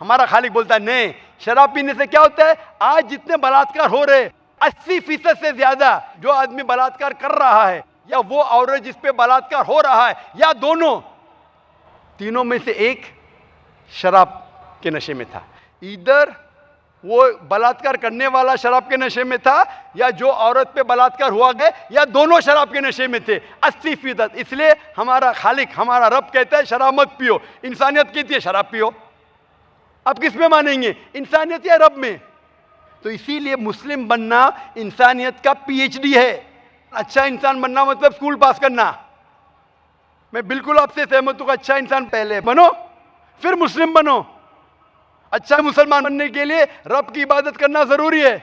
हमारा खालिक बोलता है नहीं, शराब पीने से क्या होता है? आज जितने बलात्कार हो रहे, 80% से ज्यादा जो आदमी बलात्कार कर रहा है, या वो औरत जिस पे बलात्कार हो रहा है, या दोनों, तीनों में से एक शराब के नशे में था। इधर वो बलात्कार करने वाला शराब के नशे में था, या जो औरत पे बलात्कार हुआ गया, या दोनों शराब के नशे में थे, 80%। इसलिए हमारा खालिक, हमारा रब कहता है शराब मत पियो। इंसानियत कहती है शराब पियो। आप किस में मानेंगे, इंसानियत या रब में? तो इसीलिए मुस्लिम बनना इंसानियत का पीएचडी है। अच्छा इंसान बनना मतलब स्कूल पास करना। मैं बिल्कुल आपसे सहमत हूं। अच्छा इंसान पहले बनो, फिर मुस्लिम बनो। अच्छा मुसलमान बनने के लिए रब की इबादत करना जरूरी है।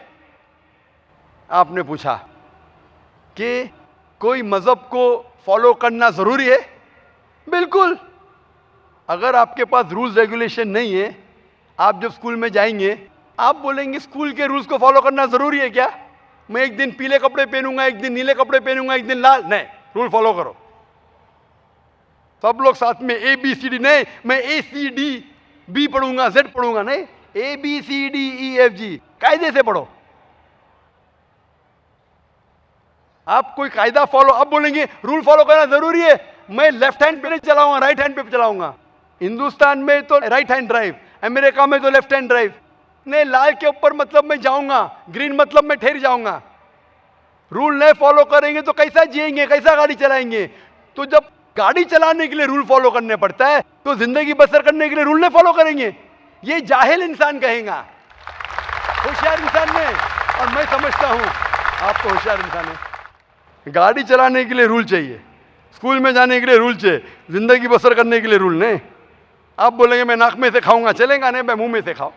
आपने पूछा कि कोई मजहब को फॉलो करना जरूरी है? बिल्कुल। अगर आपके पास रूल्स रेगुलेशन नहीं है, आप जब स्कूल में जाएंगे आप बोलेंगे स्कूल के रूल्स को फॉलो करना जरूरी है क्या? मैं एक दिन पीले कपड़े पहनूंगा, एक दिन नीले कपड़े पहनूंगा, एक दिन लाल, नहीं, रूल फॉलो करो। सब लोग साथ में ABCD, नहीं मैं ACDB पढ़ूंगा, Z पढ़ूंगा, नहीं, ABCDEFG, कायदे से पढ़ो। आप कोई कायदा फॉलो, आप बोलेंगे रूल फॉलो करना जरूरी है, मैं लेफ्ट हैंड पे नहीं चलाऊंगा, राइट हैंड पे चलाऊंगा। हिंदुस्तान में तो राइट हैंड ड्राइव, अमेरिका में तो लेफ्ट हैंड ड्राइव। नहीं, लाल के ऊपर मतलब मैं जाऊंगा, ग्रीन मतलब मैं ठहर जाऊंगा। रूल नहीं फॉलो करेंगे तो कैसा जिएंगे, कैसा गाड़ी चलाएंगे? तो जब गाड़ी चलाने के लिए रूल फॉलो करने पड़ता है तो जिंदगी बसर करने के लिए रूल नहीं फॉलो करेंगे? ये जाहिल इंसान कहेगा। होशियार इंसान ने, और मैं समझता हूं आप तो होशियार इंसान है। गाड़ी चलाने के लिए रूल चाहिए, स्कूल में जाने के लिए रूल चाहिए, जिंदगी बसर करने के लिए रूल नहीं। आप बोलेंगे मैं नाक में से खाऊंगा, चलेगा नहीं, मैं मुंह में से खाऊं।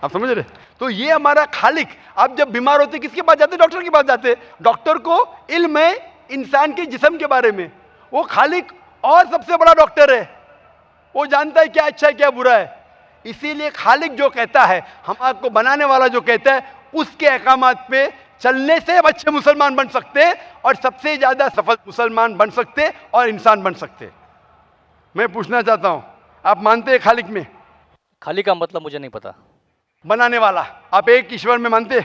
आप समझ रहे? तो ये हमारा खालिक। आप जब बीमार होते किसके पास जाते? डॉक्टर के पास जाते। डॉक्टर को इल्म है इंसान के जिस्म के बारे में। वो खालिक और सबसे बड़ा डॉक्टर है, वो जानता है क्या अच्छा है क्या बुरा है। इसीलिए खालिक जो कहता है, हम आपको बनाने वाला जो कहता है, उसके अहकामात पे चलने से अच्छे मुसलमान बन सकते और सबसे ज्यादा सफल मुसलमान बन सकते और इंसान बन सकते। मैं पूछना चाहता हूं, आप मानते हैं खालिक में? खाली का मतलब मुझे नहीं पता। बनाने वाला। आप एक ईश्वर में मानते,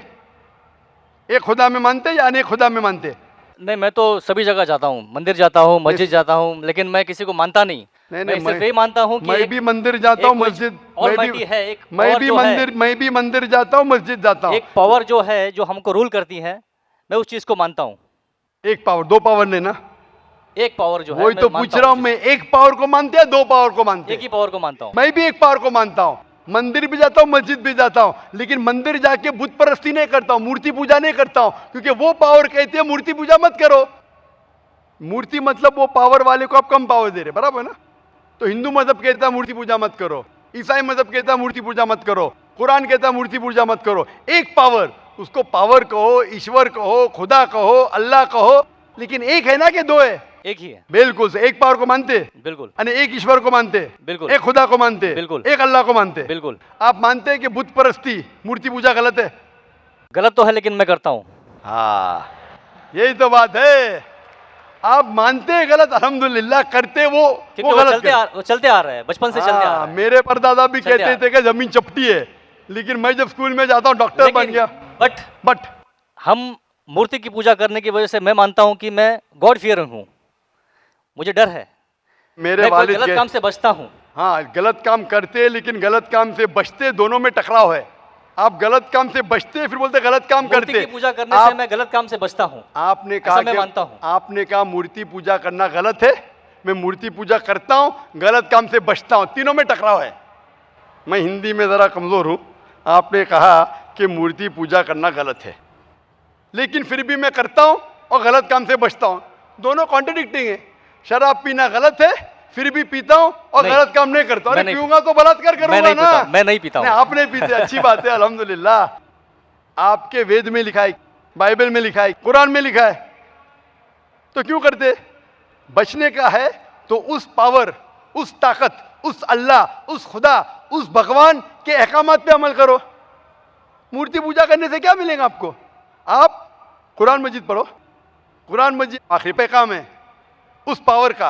एक खुदा में मानते या अनेक खुदा में मानते? नहीं, मैं तो सभी जगह जाता हूँ, मंदिर जाता हूँ, मस्जिद जाता हूँ, लेकिन मैं किसी को मानता नहीं। मैं सिर्फ यही मानता हूँ कि मैं भी मंदिर जाता हूँ, मस्जिद, मैं भी मंदिर जाता हूँ, मस्जिद जाता हूँ। एक पावर जो है, जो हमको रूल करती है, मैं उस चीज को मानता हूँ। एक पावर, दो पावर नहीं ना, एक पावर जो है वही मैं तो मानता पूछ रहा हूं जिस- मैं, एक पावर को मानते हैं, दो पावर को मानते एक हैं? ही पावर को मानता हूँ। मैं भी एक पावर को मानता हूं, मंदिर भी जाता हूं, मस्जिद भी जाता हूं, लेकिन मंदिर जाके बुत परस्ती नहीं करता हूं, मूर्ति पूजा नहीं करता हूं, क्योंकि वो पावर कहती है मूर्ति पूजा मत करो। मूर्ति मतलब वो पावर वाले को आप कम पावर दे रहे, बराबर ना? तो हिंदू मजहब कहता है मूर्ति पूजा मत करो, ईसाई मजहब कहता है मूर्ति पूजा मत करो, कुरान कहता है मूर्ति पूजा मत करो। एक पावर, उसको पावर कहो, ईश्वर कहो, खुदा कहो, अल्लाह कहो, लेकिन एक है ना कि दो है? एक ही है। बिल्कुल से एक पावर को मानते, बिल्कुल यानी एक ईश्वर को मानते, बिल्कुल। एक खुदा को मानते, बिल्कुल। एक अल्लाह को मानते। बिल्कुल। आप मानते हैं कि बुत परस्ती, मूर्ति पूजा गलत है? गलत तो है लेकिन मैं करता हूँ। हाँ, यही तो बात है। आप मानते हैं गलत, अल्हम्दुलिल्लाह, करते वो क्योंकि गलत वो चलते आ रहा है, बचपन से चलते आ रहा है। मेरे परदादा भी चलते कहते आ- थे कि जमीन चपटी है, लेकिन मैं जब स्कूल में जाता हूँ डॉक्टर बन गया। बट हम मूर्ति की पूजा करने की वजह से मैं मानता हूँ कि मैं गॉड फियरिंग हूँ, मुझे डर है, मेरे मैं कोई वालिद गलत के- काम से बचता हूँ। हाँ, गलत काम करते लेकिन गलत काम से बचते, दोनों में टकराव है। आप गलत काम से बचते फिर बोलते गलत काम मूर्ति करते। की पूजा करने से मैं गलत काम से बचता हूँ। आपने ऐसा कहा मैं कि मानता हूँ। आपने कहा मूर्ति पूजा करना गलत है, मैं मूर्ति पूजा करता हूँ, गलत काम से बचता हूँ, तीनों में टकराव है। मैं हिंदी में ज़रा कमज़ोर हूँ। आपने कहा कि मूर्ति पूजा करना गलत है, लेकिन फिर भी मैं करता हूँ और गलत काम से बचता हूँ, दोनों कॉन्ट्रडिक्टिंग है। शराब पीना गलत है, फिर भी पीता हूँ और नहीं, गलत काम नहीं करता। मैं अरे नहीं- पीऊंगा तो बलात्कार करूंगा मैं नहीं ना। पीता, मैं नहीं पीता हूँ। नहीं, आप नहीं पीते, अच्छी बात है, अल्हम्दुलिल्लाह। आपके वेद में लिखा है, बाइबल में लिखा है, कुरान में लिखा है, तो क्यों करते? बचने का है तो उस पावर, उस ताकत, उस अल्लाह, उस खुदा, उस भगवान के अहकामात पे अमल करो। मूर्ति पूजा करने से क्या मिलेगा आपको? आप कुरान मजीद पढ़ो, कुरान मजीद आखिरी पैगाम है उस पावर का।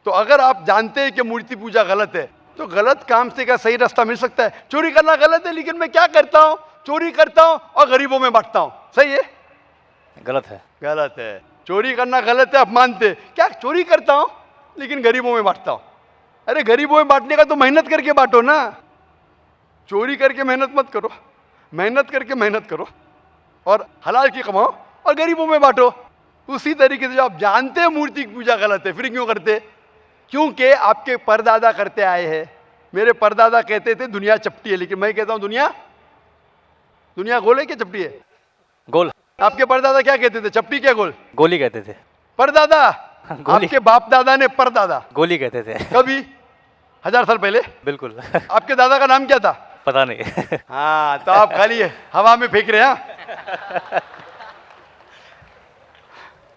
तो अगर आप जानते हैं कि मूर्ति पूजा गलत है, तो गलत काम से क्या सही रास्ता मिल सकता है? चोरी करना गलत है, लेकिन मैं क्या करता हूं? चोरी करता हूं और गरीबों में बांटता हूं, सही है? गलत है। गलत है। चोरी करना गलत है, आप मानते क्या? चोरी करता हूं लेकिन गरीबों में बांटता हूं। अरे गरीबों में बांटने का तो मेहनत करके बांटो ना, चोरी करके मेहनत मत करो, मेहनत करके मेहनत करो और हलाल की कमाओ और गरीबों में बांटो। उसी तरीके से जो आप जानते हैं मूर्ति की पूजा गलत है, फिर क्यों करते? क्योंकि आपके परदादा करते आए हैं। मेरे परदादा कहते थे दुनिया चपटी है, लेकिन मैं कहता हूं दुनिया गोल है क्या चपटी है? गोल। आपके परदादा क्या कहते थे? चपटी क्या गोल? गोली कहते थे। परदादा? गोली। आपके बाप दादा ने परदादा गोली कहते थे। कभी 1000 साल पहले? बिल्कुल। आपके दादा का नाम क्या था? पता नहीं। हाँ, तो आप खाली हवा में फेंक रहे हैं।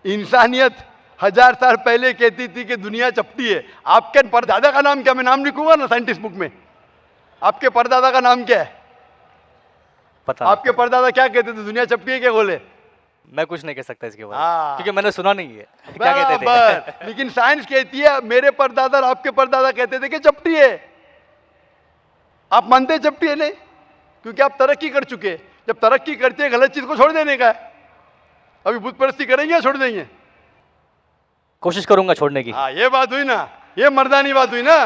इंसानियत 1000 साल पहले कहती थी कि दुनिया चपटी है। आपके परदादा का नाम क्या? मैं नाम लिखूंगा ना साइंटिस्ट बुक में। आपके परदादा का नाम क्या है? पता आपके परदादा क्या कहते थे? दुनिया चपटी है क्या गोल है? मैं कुछ नहीं कह सकता इसके बारे हाँ। में, क्योंकि मैंने सुना नहीं है क्या कहते थे। बराबर। लेकिन साइंस कहती है, मेरे परदादा और आपके परदादा कहते थे कि चपटी है। आप मानते हैं चपटी है? नहीं, क्योंकि आप तरक्की कर चुके हैं। जब तरक्की करते हैं, गलत चीज को छोड़ देने का है। अभी बुत परस्ती करेंगे या छोड़ देंगे? कोशिश करूंगा छोड़ने की। हाँ, ये बात हुई ना, ये मर्दानी बात हुई ना।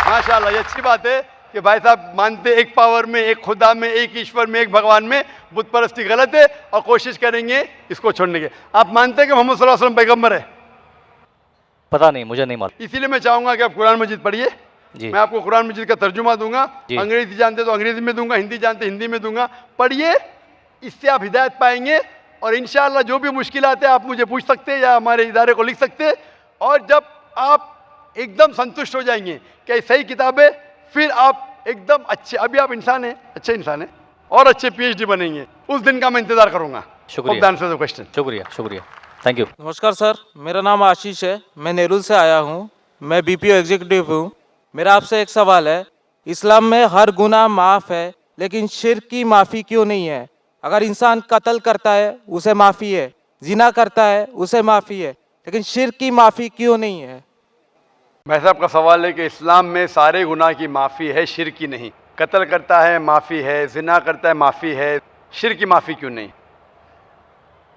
माशाल्लाह, ये अच्छी बात है कि भाई साहब मानते एक पावर में, एक खुदा में, एक ईश्वर में, एक भगवान में। बुत परस्ती गलत है और कोशिश करेंगे इसको छोड़ने की। आप मानते हैं कि मोहम्मद सल्लल्लाहु अलैहि वसल्लम पैगंबर है? पता नहीं, मुझे नहीं मालूम। इसीलिए मैं चाहूंगा कि आप कुरान मजीद पढ़िए। जी। मैं आपको कुरान मजीद का तर्जुमा दूंगा। जी। अंग्रेजी जानते तो अंग्रेजी में दूंगा, हिंदी जानते हिंदी में दूंगा। पढ़िए, इससे आप हिदायत पाएंगे और इंशाअल्लाह जो भी मुश्किल आते हैं आप मुझे पूछ सकते हैं या हमारे इदारे को लिख सकते हैं। और जब आप एकदम संतुष्ट हो जाएंगे कि ये सही किताब है, फिर आप एकदम अच्छे, अभी आप इंसान हैं, अच्छे इंसान हैं और अच्छे PhD बनेंगे। उस दिन का मैं इंतजार करूंगा। शुक्रिया। Hope that answers the question. शुक्रिया, शुक्रिया, थैंक यू। नमस्कार सर, मेरा नाम आशीष है, मैं नेरुल से आया हूँ। मैं BPO एग्जीक्यूटिव हूँ। मेरा आपसे एक सवाल है, इस्लाम में हर गुनाह माफ़ है, लेकिन शिर्क की माफ़ी क्यों नहीं है? अगर इंसान कत्ल करता है उसे माफ़ी है, जिना करता है उसे माफ़ी है, लेकिन शिर्क की माफ़ी क्यों नहीं है? भाई साहब का सवाल है कि इस्लाम में सारे गुनाह की माफ़ी है, शिर्क की नहीं। कत्ल करता है माफ़ी है, जिना करता है माफ़ी है, शिर्क की माफ़ी क्यों नहीं?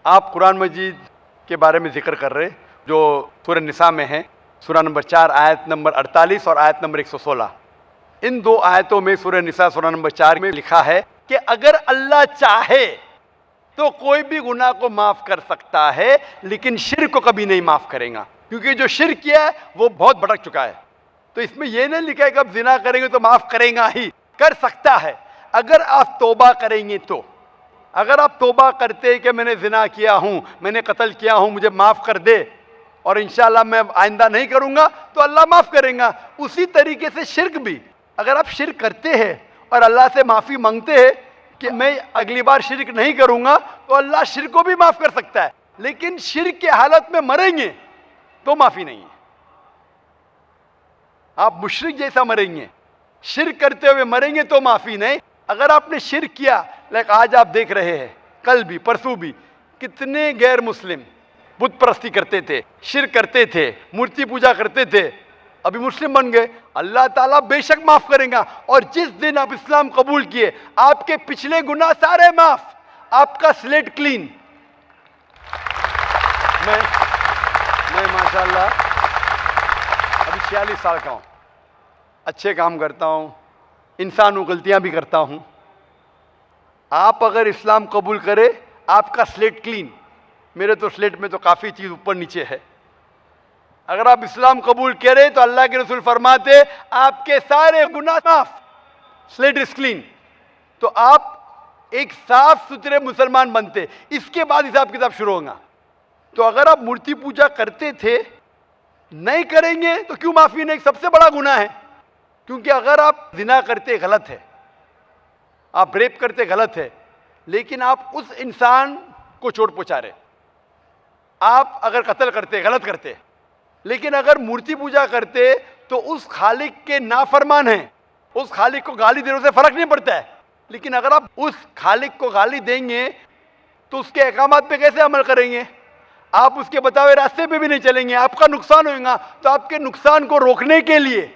आप कुरान मजीद के बारे में जिक्र कर रहे जो सूरह निसा में है, सूरह नंबर 4 आयत नंबर 48 और आयत नंबर 116। इन दो आयतों में सूरह निसा सूरह नंबर 4 में लिखा है कि अगर अल्लाह चाहे तो कोई भी गुनाह को माफ कर सकता है, लेकिन शिर्क को कभी नहीं माफ करेगा, क्योंकि जो शिर्क किया है वो बहुत भटक चुका है। तो इसमें यह नहीं लिखा है कि अब जिना करेंगे तो माफ करेगा ही, कर सकता है अगर आप तौबा करेंगे तो। अगर आप तौबा करते कि मैंने जिना किया हूं, मैंने कत्ल किया हूं, मुझे माफ कर दे और इंशाल्लाह मैं आइंदा नहीं करूंगा, तो अल्लाह माफ करेगा। उसी तरीके से शिर्क भी, अगर आप शिर्क करते हैं और अल्लाह से माफी मांगते हैं कि मैं अगली बार शिर्क नहीं करूंगा, तो अल्लाह शिर्क को भी माफ कर सकता है। लेकिन शिर्क के हालत में मरेंगे तो माफी नहीं है, आप मुशरिक जैसा मरेंगे। शिर्क करते हुए मरेंगे तो माफी नहीं। अगर आपने शिर्क किया, लाइक आज आप देख रहे हैं, कल भी परसों भी कितने गैर मुस्लिम बुत परस्ती करते थे, शिर्क करते थे, मूर्ति पूजा करते थे, अभी मुस्लिम बन गए। अल्लाह ताला बेशक माफ करेगा। और जिस दिन आप इस्लाम कबूल किए, आपके पिछले गुनाह सारे माफ, आपका स्लेट क्लीन। मैं माशाल्लाह अभी 46 साल का हूं, अच्छे काम करता हूं, इंसान हूं, गलतियां भी करता हूं। आप अगर इस्लाम कबूल करें, आपका स्लेट क्लीन। मेरे तो स्लेट में तो काफ़ी चीज़ ऊपर नीचे है। अगर आप इस्लाम कबूल करें तो अल्लाह के रसूल फरमाते आपके सारे गुनाह माफ, स्लेट इज क्लीन। तो आप एक साफ सुथरे मुसलमान बनते, इसके बाद हिसाब किताब शुरू होगा। तो अगर आप मूर्ति पूजा करते थे, नहीं करेंगे तो क्यों माफी नहीं? सबसे बड़ा गुनाह है, क्योंकि अगर आप जिना करते गलत है, आप रेप करते गलत है, लेकिन आप उस इंसान को चोट पहुंचा रहे। आप अगर कत्ल करते गलत करते, लेकिन अगर मूर्ति पूजा करते तो उस खालिक के नाफरमान हैं, उस खालिक को गाली देने से फर्क नहीं पड़ता है। लेकिन अगर आप उस खालिक को गाली देंगे तो उसके अहकामात पे कैसे अमल करेंगे? आप उसके बताए रास्ते पे भी नहीं चलेंगे, आपका नुकसान होगा। तो आपके नुकसान को रोकने के लिए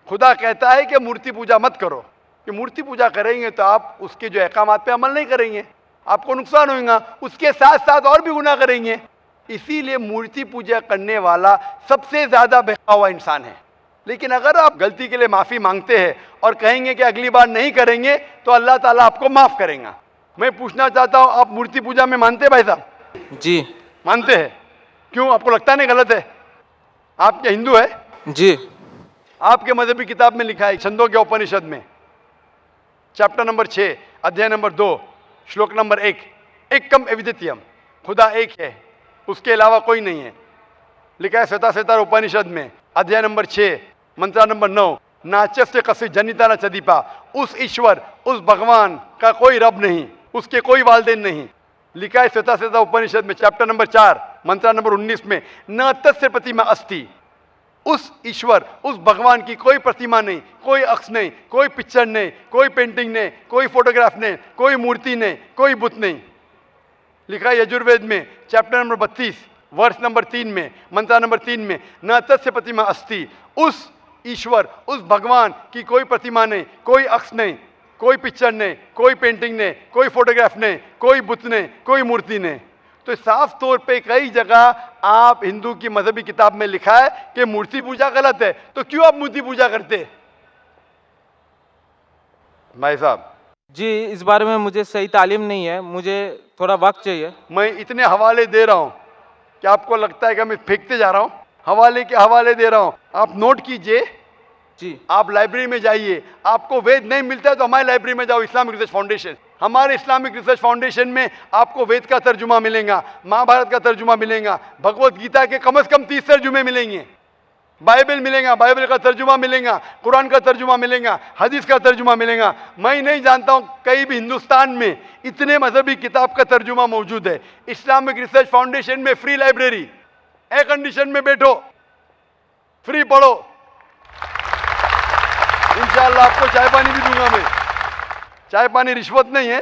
खुदा कहता है कि मूर्ति पूजा मत करो, कि मूर्ति पूजा करेंगे तो आप उसके जो अहकामात पे अमल नहीं करेंगे, आपको नुकसान होगा, उसके साथ साथ और भी गुनाह करेंगे। इसीलिए मूर्ति पूजा करने वाला सबसे ज्यादा बहका हुआ इंसान है। लेकिन अगर आप गलती के लिए माफी मांगते हैं और कहेंगे कि अगली बार नहीं करेंगे, तो अल्लाह ताला आपको माफ करेगा। मैं पूछना चाहता हूं, आप मूर्ति पूजा में मानते हैं भाई साहब? जी मानते हैं। क्यों, आपको लगता नहीं गलत है? आप क्या हिंदू है? जी। आपके मजहबी किताब में लिखा है, छंदोग्य उपनिषद में, चैप्टर नंबर 6, अध्याय नंबर 2, श्लोक नंबर 1, एकम अद्वितीयम, खुदा एक है, उसके अलावा कोई नहीं है। लिखा है श्वेताश्वेतार उपनिषद में, अध्याय नंबर 6, मंत्र नंबर 9, नाचस्य कस्य जनिता न चदीपा, उस ईश्वर, उस भगवान का कोई रब नहीं, उसके कोई वालदेन नहीं। लिखा है श्वेताश्वेतार उपनिषद में, चैप्टर नंबर 4, मंत्र नंबर 19 में, न तस्य प्रतिमा अस्ति, उस ईश्वर, उस भगवान की कोई प्रतिमा नहीं, कोई अक्ष नहीं, कोई पिक्चर नहीं, कोई पेंटिंग नहीं, कोई फोटोग्राफ नहीं, कोई मूर्ति नहीं, कोई बुत नहीं। लिखा है यजुर्वेद में, चैप्टर नंबर 32, वर्ष नंबर 3 में, मंत्र नंबर 3 में, न तस्य प्रतिमा अस्ति, उस ईश्वर, उस भगवान की कोई प्रतिमा नहीं, कोई अक्ष नहीं, कोई पिक्चर नहीं, कोई पेंटिंग नहीं, कोई फोटोग्राफ नहीं, कोई बुत नहीं, कोई मूर्ति नहीं। तो साफ तौर पे कई जगह आप हिंदू की मजहबी किताब में लिखा है कि मूर्ति पूजा गलत है, तो क्यों आप मूर्ति पूजा करते? भाई साहब जी, इस बारे में मुझे सही तालीम नहीं है, मुझे थोड़ा वक्त चाहिए। मैं इतने हवाले दे रहा हूं कि आपको लगता है कि मैं फेंकते जा रहा हूं, हवाले के हवाले दे रहा हूं, आप नोट कीजिए जी। आप लाइब्रेरी में जाइए, आपको वेद नहीं मिलता है तो हमारी लाइब्रेरी में जाओ, इस्लामिक रिसर्च फाउंडेशन। हमारे इस्लामिक रिसर्च फाउंडेशन में आपको वेद का तर्जुमा मिलेगा, महाभारत का तर्जुमा मिलेगा, भगवत गीता के कम से कम 30 तर्जुमे मिलेंगे, बाइबल मिलेगा, बाइबल का तर्जुमा मिलेगा, कुरान का तर्जुमा मिलेगा, हदीस का तर्जुमा मिलेगा। मैं नहीं जानता हूं कहीं भी हिंदुस्तान में इतने मजहबी किताब का तर्जुमा मौजूद है। इस्लामिक रिसर्च फाउंडेशन में फ्री लाइब्रेरी, एयर कंडीशन में बैठो, फ्री पढ़ो, इंशाअल्लाह आपको चाय पानी भी दूंगा मैं। चाय पानी रिश्वत नहीं है,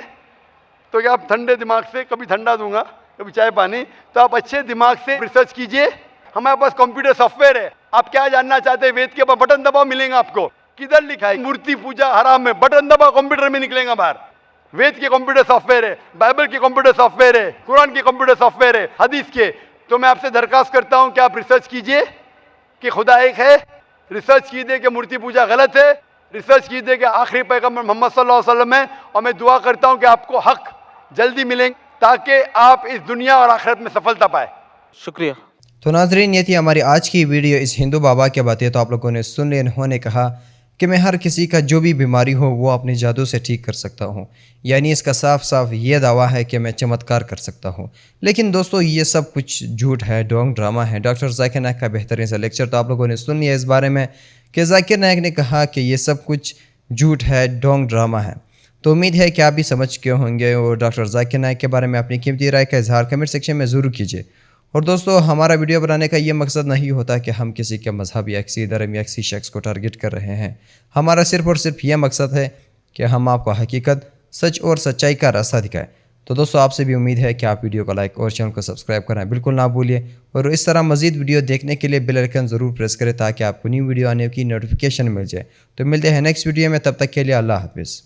तो क्या आप ठंडे दिमाग से, कभी ठंडा दूंगा कभी चाय पानी, तो आप अच्छे दिमाग से रिसर्च कीजिए। हमारे पास कंप्यूटर सॉफ्टवेयर है, आप क्या जानना चाहते हैं वेद के ऊपर बटन दबाओ, मिलेगा आपको। किधर लिखा है मूर्ति पूजा हराम है? बटन दबाओ, कंप्यूटर में निकलेगा बाहर। वेद के कंप्यूटर सॉफ्टवेयर है, बाइबल के कंप्यूटर सॉफ्टवेयर है, कुरान के कंप्यूटर सॉफ्टवेयर है, हदीस के। तो मैं आपसे दरखास्त करता हूं कि आप रिसर्च कीजिए कि खुदा एक है, रिसर्च कीजिए कि मूर्ति पूजा गलत है, रिसर्च कीजिए कि आखिरी पैगंबर मोहम्मद सल्लल्लाहु अलैहि वसल्लम है। और मैं दुआ करता हूं कि आपको हक जल्दी मिलेंगे ताकि आप इस दुनिया और आखिरत में सफलता पाए। शुक्रिया। तो नाजरीन, ये थी हमारी आज की वीडियो इस हिंदू बाबा के बातें तो आप लोगों ने सुन ली। इन्होंने कहा कि मैं हर किसी का जो भी बीमारी हो वो अपने जादू से ठीक कर सकता हूँ। यानी इसका साफ साफ ये दावा है कि मैं चमत्कार कर सकता हूँ। लेकिन दोस्तों ये सब कुछ झूठ है, डोंग ड्रामा है। डॉक्टर जाकिर नायक का बेहतरीन सा लेक्चर तो आप लोगों ने सुन लिया इस बारे में कि जाकिर नायक ने कहा कि ये सब कुछ झूठ है, डोंग ड्रामा है। तो उम्मीद है कि आप भी समझ के होंगे और डॉक्टर जाकिर नायक के बारे में अपनी कीमती राय का इजहार कमेंट सेक्शन में ज़रूर कीजिए। और दोस्तों, हमारा वीडियो बनाने का ये मकसद नहीं होता कि हम किसी के मजहब या किसी धर्म या किसी शख्स को टारगेट कर रहे हैं। हमारा सिर्फ़ और सिर्फ ये मकसद है कि हम आपको हकीकत, सच और सच्चाई का रास्ता दिखाएं। तो दोस्तों, आपसे भी उम्मीद है कि आप वीडियो को लाइक और चैनल को सब्सक्राइब करना बिल्कुल ना भूलिए। और इस तरह मज़ीद वीडियो देखने के लिए बेल आइकन ज़रूर प्रेस करें ताकि आपको न्यू वीडियो आने की नोटिफिकेशन मिल जाए। तो मिलते हैं नेक्स्ट वीडियो में, तब तक के लिए अल्लाह हाफिज़।